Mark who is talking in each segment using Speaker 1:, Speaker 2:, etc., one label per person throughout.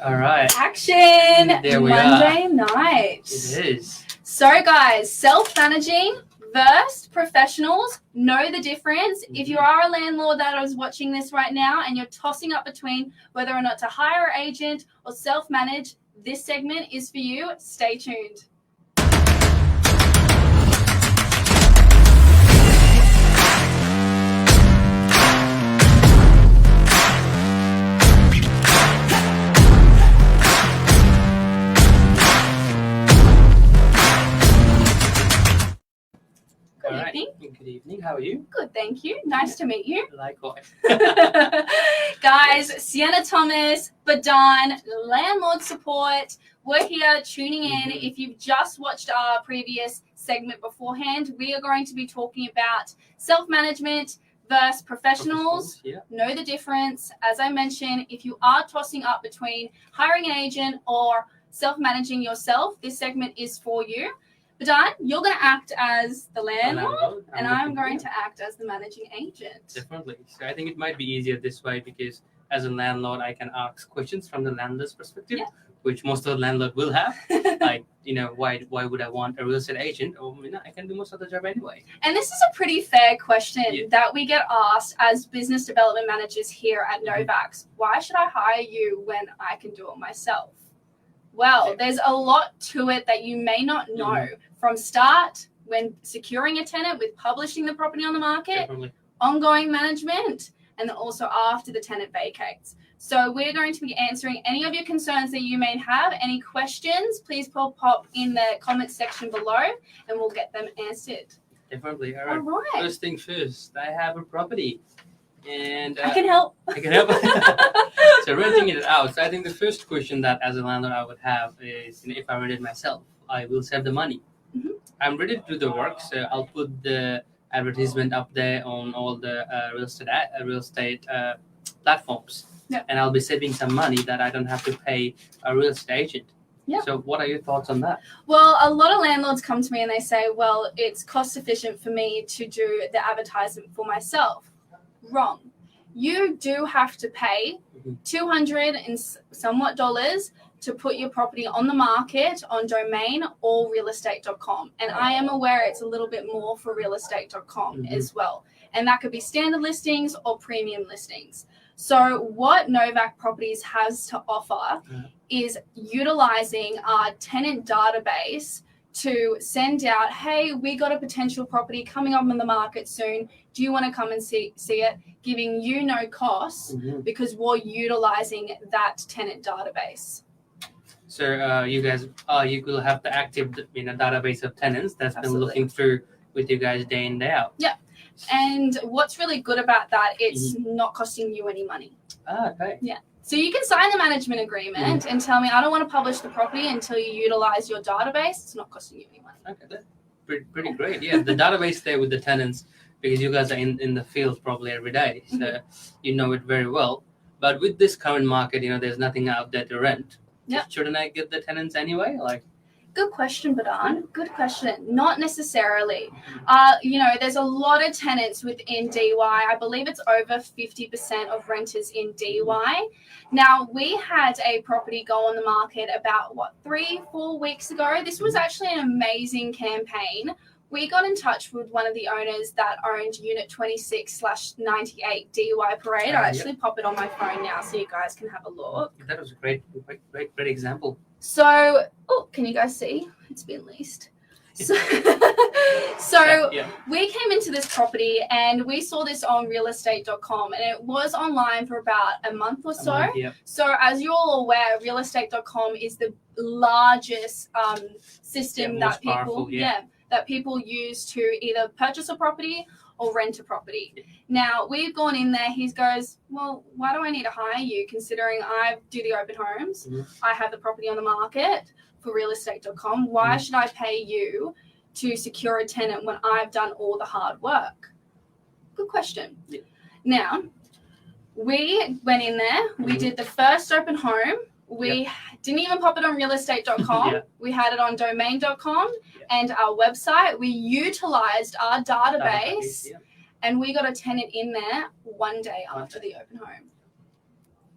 Speaker 1: All right.
Speaker 2: Action!
Speaker 1: There we
Speaker 2: Monday
Speaker 1: are.
Speaker 2: night.
Speaker 1: It is.
Speaker 2: So guys, self-managing versus professionals. Know the difference. If you are a landlord that is watching this right now and you're tossing up between whether or not to hire an agent or self-manage, this segment is for you. Stay tuned.
Speaker 1: Good evening. How are you?
Speaker 2: Good, thank you. Nice to meet you.
Speaker 1: Likewise.
Speaker 2: Guys, Sienna Thomas, Badan, landlord support. We're here tuning in. If you've just watched our previous segment beforehand, we are going to be talking about self-management versus professionals.
Speaker 1: Yeah.
Speaker 2: Know the difference. As I mentioned, if you are tossing up between hiring an agent or self-managing yourself, this segment is for you. Badan, you're going to act as the landlord, and I'm going to act as the managing agent.
Speaker 1: Definitely. So I think it might be easier this way because as a landlord, I can ask questions from the landlord's perspective, which most of the landlord will have. Like, why would I want a real estate agent? Or, I can do most of the job anyway.
Speaker 2: And this is a pretty fair question that we get asked as business development managers here at Novak. Why should I hire you when I can do it myself? Well, there's a lot to it that you may not know. From start, when securing a tenant with publishing the property on the market, ongoing management, and then also after the tenant vacates. So we're going to be answering any of your concerns that you may have. Any questions, please pop in the comment section below and we'll get them answered.
Speaker 1: Definitely. All
Speaker 2: All
Speaker 1: right.
Speaker 2: right.
Speaker 1: First thing first, I have a property. And
Speaker 2: I can help.
Speaker 1: I can help. So renting it out. So I think the first question that as a landlord I would have is, if I rent it myself, I will save the money. I'm ready to do the work, so I'll put the advertisement up there on all the real estate platforms, and I'll be saving some money that I don't have to pay a real estate agent. So what are your thoughts on that?
Speaker 2: Well, a lot of landlords come to me and they say, well, it's cost efficient for me to do the advertisement for myself. Wrong. You do have to pay $200 and somewhat dollars to put your property on the market on Domain or realestate.com. And I am aware it's a little bit more for realestate.com as well. And that could be standard listings or premium listings. So what Novak Properties has to offer is utilizing our tenant database to send out, hey, we got a potential property coming up on the market soon. Do you want to come and see it? Giving you no cost because we're utilizing that tenant database.
Speaker 1: So you guys, you will have the active database of tenants that's been looking through with you guys day in, day out.
Speaker 2: Yeah. And what's really good about that, it's not costing you any money.
Speaker 1: Okay.
Speaker 2: Yeah. So you can sign the management agreement and tell me, I don't want to publish the property until you utilize your database. It's not costing you any money.
Speaker 1: Okay, that's pretty great. Yeah, the database there with the tenants, because you guys are in the field probably every day, so you know it very well. But with this current market, there's nothing out there to rent.
Speaker 2: Yeah.
Speaker 1: Shouldn't I get the tenants anyway?
Speaker 2: Good question, Badan. Good question. Not necessarily. There's a lot of tenants within DY. I believe it's over 50% of renters in DY. Now, we had a property go on the market about, 3-4 weeks ago. This was actually an amazing campaign. We got in touch with one of the owners that owned Unit 26/98 DY Parade. I'll actually pop it on my phone now so you guys can have a look.
Speaker 1: That was a great example.
Speaker 2: So, can you guys see? It's been leased. So we came into this property and we saw this on realestate.com and it was online for about a month or so. So as you're all aware, realestate.com is the largest system that people use to either purchase a property or rent a property. Now, we've gone in there. He goes, well, why do I need to hire you considering I do the open homes? I have the property on the market for realestate.com. Why should I pay you to secure a tenant when I've done all the hard work? Good question. Now, we went in there. We did the first open home. We didn't even pop it on realestate.com. We had it on domain.com and our website. We utilized our database and we got a tenant in there one day after the open home.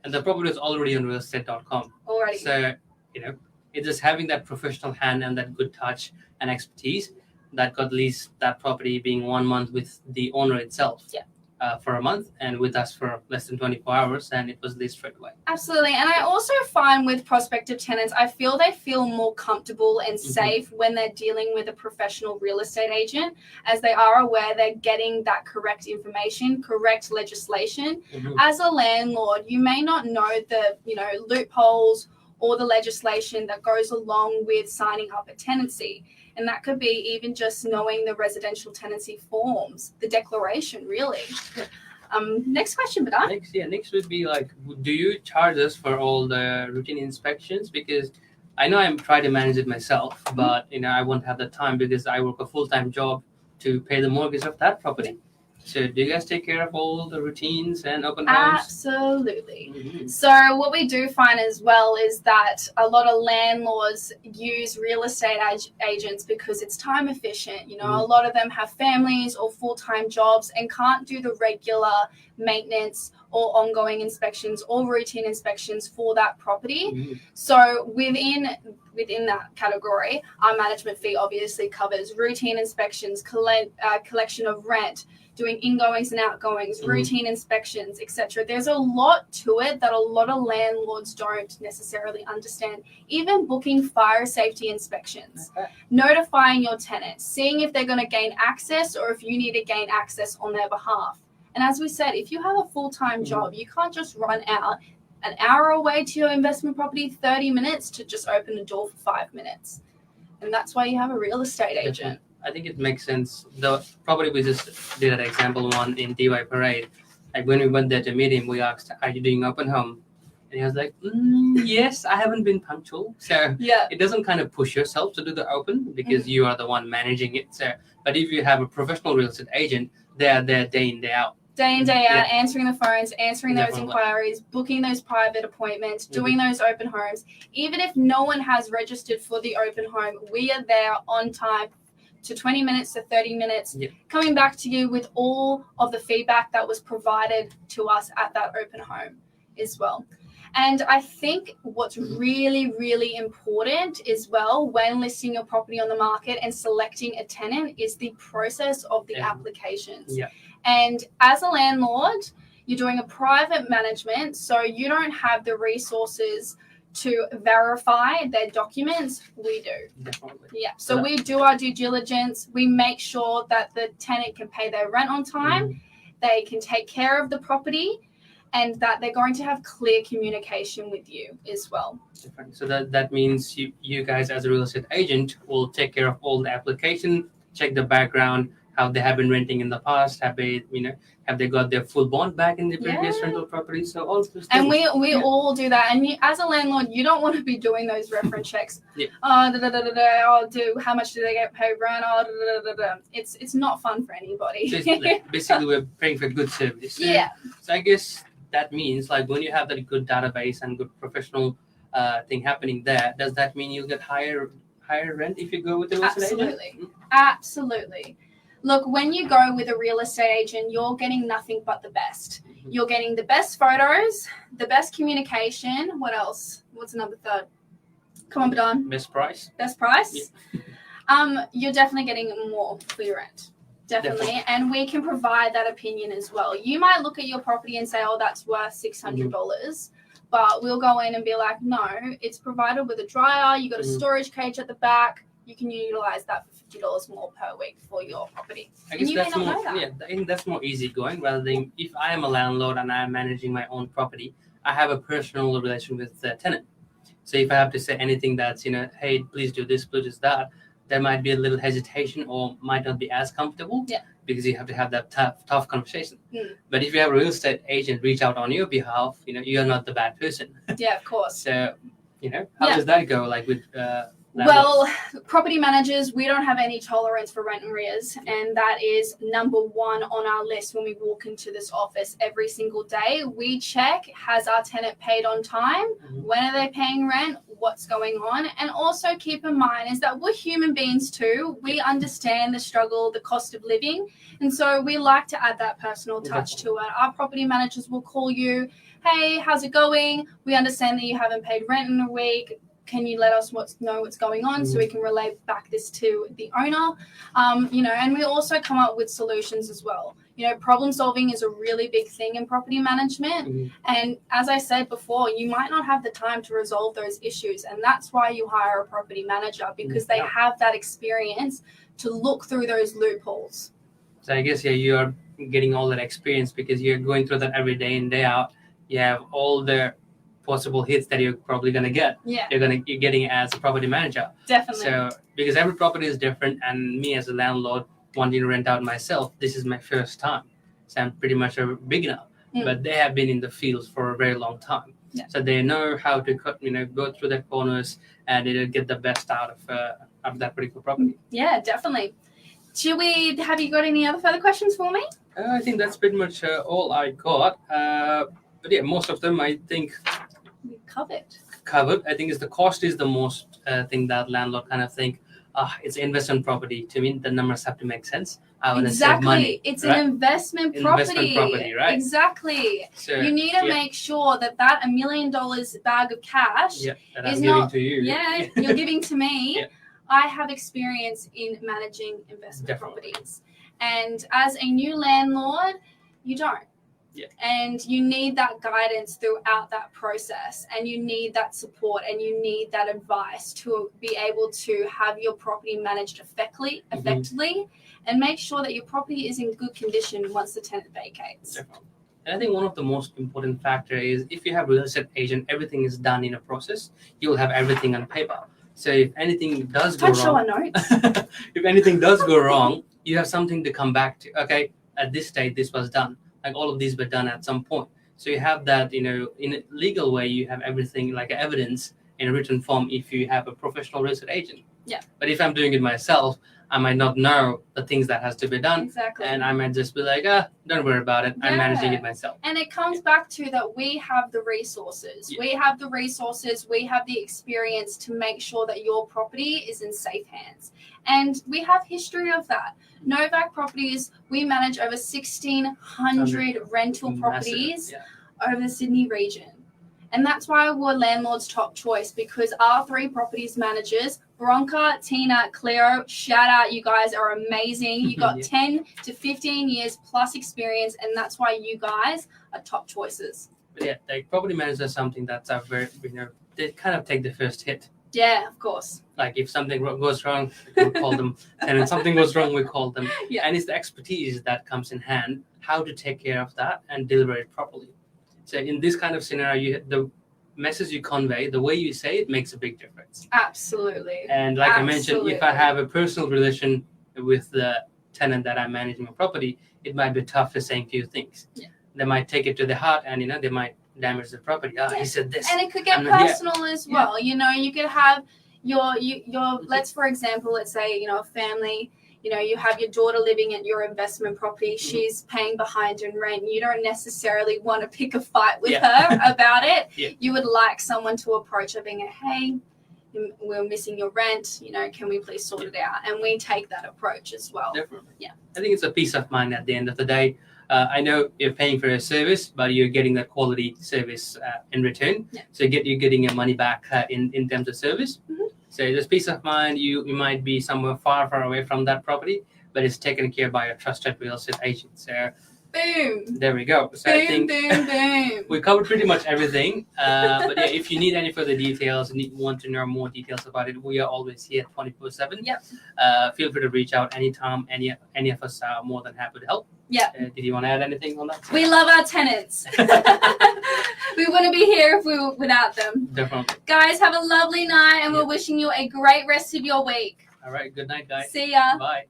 Speaker 1: And the property is already on realestate.com.
Speaker 2: Alrighty.
Speaker 1: So, it's just having that professional hand and that good touch and expertise that got leased that property being 1 month with the owner itself.
Speaker 2: Yeah.
Speaker 1: For a month, and with us for less than 24 hours, and it was leased straight away.
Speaker 2: Absolutely. And I also find with prospective tenants, I feel they feel more comfortable and safe when they're dealing with a professional real estate agent, as they are aware they're getting that correct information, correct legislation. As a landlord, you may not know the, loopholes or the legislation that goes along with signing up a tenancy. And that could be even just knowing the residential tenancy forms, the declaration, really. Next question, Badar.
Speaker 1: Next would be like, do you charge us for all the routine inspections? Because I know I'm trying to manage it myself, but I won't have the time because I work a full-time job to pay the mortgage of that property. So do you guys take care of all the routines and open homes?
Speaker 2: Absolutely. So what we do find as well is that a lot of landlords use real estate agents because it's time efficient. A lot of them have families or full-time jobs and can't do the regular maintenance or ongoing inspections or routine inspections for that property. So within that category, our management fee obviously covers routine inspections, collection of rent, doing ingoings and outgoings, routine inspections, etc. There's a lot to it that a lot of landlords don't necessarily understand. Even booking fire safety inspections, notifying your tenants, seeing if they're going to gain access or if you need to gain access on their behalf. And as we said, if you have a full-time job, you can't just run out an hour away to your investment property, 30 minutes to just open the door for 5 minutes. And that's why you have a real estate agent.
Speaker 1: I think it makes sense. The property we just did an example one in DY Parade. Like when we went there to meet him, we asked, "Are you doing open home?" And he was like, "Yes, I haven't been punctual." So it doesn't kind of push yourself to do the open because you are the one managing it. So, but if you have a professional real estate agent, they are there day in, day out.
Speaker 2: Day in, day out, answering the phones, answering those inquiries, booking those private appointments, doing those open homes. Even if no one has registered for the open home, we are there on time to 20 minutes to 30 minutes, coming back to you with all of the feedback that was provided to us at that open home as well. And I think what's really, really important as well when listing your property on the market and selecting a tenant is the process of the applications. And as a landlord, you're doing a private management, so you don't have the resources to verify their documents. We do.
Speaker 1: Definitely.
Speaker 2: So we do our due diligence. We make sure that the tenant can pay their rent on time, they can take care of the property, and that they're going to have clear communication with you as well.
Speaker 1: So that means you guys as a real estate agent will take care of all the application, check the background, how they have been renting in the past, have they got their full bond back in the previous rental property? So all those things.
Speaker 2: And we all do that. And as a landlord, you don't want to be doing those reference checks. How much do they get paid rent? It's not fun for anybody.
Speaker 1: Basically, we're paying for good service. So I guess that means like when you have that good database and good professional thing happening there, does that mean you'll get higher rent if you go with the real estate agent?
Speaker 2: Absolutely. Look, when you go with a real estate agent, you're getting nothing but the best. You're getting the best photos, the best communication. What else? What's another third? Come on, Badon.
Speaker 1: Best price.
Speaker 2: Best price? You're definitely getting more for your rent. Definitely. And we can provide that opinion as well. You might look at your property and say, oh, that's worth $600. But we'll go in and be like, no, it's provided with a dryer. You got a storage cage at the back. You can utilize that for $50 more per week for your property.
Speaker 1: I guess that's more, I think that's more easygoing rather than if I am a landlord and I am managing my own property, I have a personal relation with the tenant. So if I have to say anything that's, hey, please do this, please do that, there might be a little hesitation or might not be as comfortable because you have to have that tough conversation. But if you have a real estate agent reach out on your behalf, you're not the bad person.
Speaker 2: Yeah, of course.
Speaker 1: So, how does that go? Like with
Speaker 2: well, property managers, we don't have any tolerance for rent arrears, and that is number one on our list when we walk into this office every single day. We check, has our tenant paid on time? When are they paying rent? What's going on? And also keep in mind is that we're human beings too. We understand the struggle, the cost of living, and so we like to add that personal touch to it. Our property managers will call you, hey, how's it going? We understand that you haven't paid rent in a week. Can you let us know what's going on so we can relay back this to the owner? And we also come up with solutions as well. Problem solving is a really big thing in property management. And as I said before, you might not have the time to resolve those issues. And that's why you hire a property manager, because they have that experience to look through those loopholes.
Speaker 1: So I guess, you are getting all that experience because you're going through that every day in, day out. You have all the possible hits that you're probably going to get. You're getting as a property manager.
Speaker 2: Definitely.
Speaker 1: So because every property is different, and me as a landlord wanting to rent out myself, this is my first time. So I'm pretty much a beginner. But they have been in the fields for a very long time. So they know how to go through the corners and get the best out of that particular property.
Speaker 2: Yeah, definitely. Have you got any other further questions for me?
Speaker 1: I think that's pretty much all I got. But yeah, most of them I think
Speaker 2: we covered.
Speaker 1: I think the cost is the most thing that landlord kind of think, it's investment property. To me, the numbers have to make sense. I want to save money.
Speaker 2: It's an investment property.
Speaker 1: Right?
Speaker 2: Exactly.
Speaker 1: So,
Speaker 2: you need to make sure that $1 million bag of cash
Speaker 1: that
Speaker 2: is
Speaker 1: I'm
Speaker 2: not
Speaker 1: giving to you.
Speaker 2: Yeah, you're giving to me. I have experience in managing investment properties. And as a new landlord, you don't. And you need that guidance throughout that process, and you need that support, and you need that advice to be able to have your property managed effectively, and make sure that your property is in good condition once the tenant vacates.
Speaker 1: Definitely. And I think one of the most important factor is if you have a real estate agent, everything is done in a process. You will have everything on paper. So if anything does go wrong, if anything does go wrong, you have something to come back to. Okay, at this stage, this was done. Like all of these were done at some point. So you have that, in a legal way, you have everything like evidence in a written form if you have a professional real estate agent. But if I'm doing it myself, I might not know the things that has to be done.
Speaker 2: Exactly.
Speaker 1: And I might just be like, don't worry about it. I'm managing it myself.
Speaker 2: And it comes back to that we have the resources. We have the resources. We have the experience to make sure that your property is in safe hands. And we have history of that. Novak Properties, we manage over 1,600 rental properties over the Sydney region. And that's why we're landlord's top choice, because our 3 properties managers, Bronca, Tina, Cleo, shout out, you guys are amazing. You got 10 to 15 years plus experience, and that's why you guys are top choices.
Speaker 1: But like property managers are something that's very, they kind of take the first hit.
Speaker 2: Yeah, of course.
Speaker 1: Like if something goes wrong, we call them, and if something goes wrong, we call them. And it's the expertise that comes in hand, how to take care of that and deliver it properly. So in this kind of scenario, the message you convey, the way you say it makes a big difference.
Speaker 2: Absolutely.
Speaker 1: And like I mentioned, if I have a personal relation with the tenant that I'm managing my property, it might be tough to say a few things. They might take it to the heart, and they might damage the property. He said this.
Speaker 2: And it could get personal as well. You could have your let's say, a family, you have your daughter living at your investment property. She's paying behind in rent. You don't necessarily want to pick a fight with her about it. You would like someone to approach her being hey, we're missing your rent, can we please sort it out? And we take that approach as well.
Speaker 1: Definitely. I think it's a peace of mind at the end of the day. I know you're paying for a service, but you're getting that quality service in return. So you're getting your money back in terms of service. So there's peace of mind. You might be somewhere far away from that property, but it's taken care by a trusted real estate agent. So
Speaker 2: boom.
Speaker 1: There we go. So I think we covered pretty much everything. But if you need any further details and want to know more details about it, we are always here 24/7. Feel free to reach out anytime. Any of us are more than happy to help. Did you want to add anything on that?
Speaker 2: We love our tenants. We wouldn't be here if we were without them.
Speaker 1: Definitely.
Speaker 2: Guys, have a lovely night, and we're wishing you a great rest of your week.
Speaker 1: All right. Good night, guys.
Speaker 2: See ya.
Speaker 1: Bye.